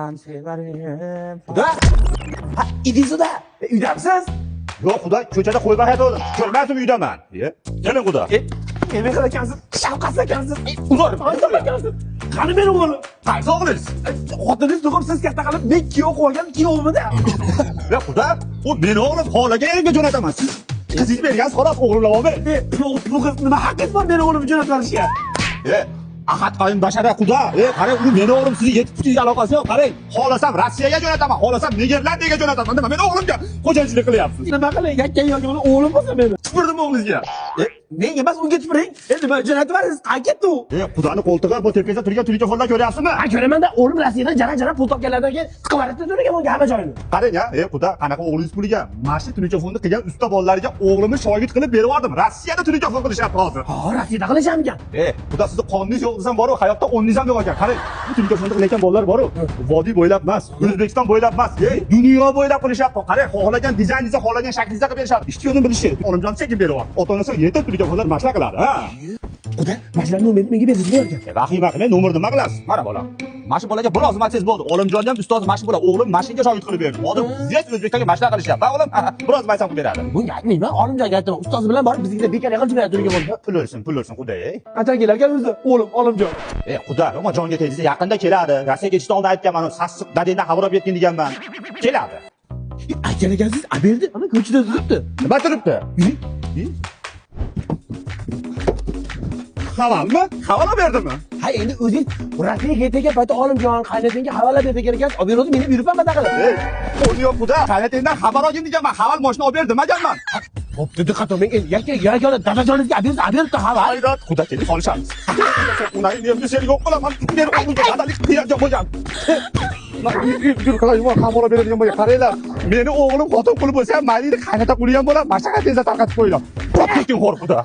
Ben severim. Xudo? Ha, idingizda. Uydamisiz? Yo'q, Xudo, ko'chada qo'y bahayda o'zim. Ko'rmadim uydaman. Keling, Xudo. Emir ekansiz, shafqat ekansiz. Uzr, aytib ekansiz. Qani meni o'g'lim? Qaysi o'g'lingiz? Xotiningiz tug'ib siz katta qilib men kuyov qo'ygan kuyovimda. Ya Xudo, u meni o'g'lim xolaga erga jo'nataman. Siz qizingiz bergansiz, xolos o'g'limlab olmang. Bu qiz nima haqqingiz bor meni o'g'limni jo'natib berishga? Ahad qoyim bashara Xudo. Qarang, u meni o'g'lim sizni yetib turishga aloqasi yo'q. Qarang, xolasam Rossiyaga jo'nataman, xolasam Niderlandiyaga jo'nataman. Nima meni o'g'limga xo'jayinchilik qilyapsiz? Nima qilay? Yakka yog'ini o'g'lim bo'lsa meni. Tupurdim o'g'lingizga. Menga emas, unga tupuring. Nima jo'natib berasiz? Qani ketdi u? Xudoni qo'ltig'i bu tepangizda turgan telefonlar ko'ryapsizmi? Ha, ko'raman-da, o'g'lim Rossiyadan jara-jara pul topganlardan keyin qiqavarib turgan bunga hamma joyini. Qarang ya, Xudo, qanaqa o'g'lingiz puliga mashina telefonini qilgan usta bolalariga o'g'limni shogird qilib berib yubordim. Rossiyada telefon qilishyapti hozir. Ha, Rossiyada qilishamkan. Xudo, sizni qoningiz yo'q desam bor-ku, hayotda o'rningiz ham yo'q ekan. Qarang, bu telefonni qilayotgan bolalar bor-ku, vodiy bo'ylab emas, O'zbekiston bo'ylab emas, dunyo bo'ylab qilishyapti. Qarang, xohlagan dizayningizni, xohlagan shaklingizni qilib berishadi. Ishchi yo'lini bilishi, olimjon chekib berib yubordi. Ota-onasi yetib telefonlar mashina qiladi, ha? Xudo, mashina nomerini menga bersiz bo'lar ekan. Vahima qilmay, nomerni nima qilasiz? Mana bolam. Mashina bolaga biroz xizmatingiz bo'ldi. Olimjon ham ustoz mashina bola, o'g'lim mashinaga shogird qilib berdi. Hozir ziyat O'zbekistonga mashina qilishyapti. Ha, o'g'lim, biroz maysam qilib beradi. Bunga aytmayman, olimjonga aytaman. Ustoz bilan borib bizga bekor yaqin jo'natib bo'ldi. Pul o'lsin, Xudo. Qachon kelar o'zi? O'g'lim, olimjon. Xudo, nima jonga tegdi? Yaqinda keladi. Rossiyaga ketishdan oldin aytganman, sassiq dadangdan xabar olib ketgan deganman. Keladi. Aytgan ekansiz, berdi. Ana ko'chada turibdi. Nima turibdi? Havalmi? Havala berdimi? Ha, endi o'zingiz Rossiyaga ketgan paytda olimjon qaynatingga havala berdi ekan. Olib berdi, meni buyurib ham qildi. Qo'li yo'q Xudo. Qaynatingdan xabar olgin deganman. Haval mashina olib berdim deganman. Bo'pti, diqqat men yagona dadajoningizga berdi haval. Hayrat, Xudo kelib qolishamiz. Unay endi seni yo'q qilaman. Meni o'g'limga dadalik qilgan bo'lgan. Yur qalay, xabar beradigan bo'lgan. Qaranglar, meni o'g'lim xotin quli bo'lsa ham, mayli qaynota quli ham bo'ladi. Mashaqat tezda tarqatib qo'yinglar. Ketin xo'r Xudo.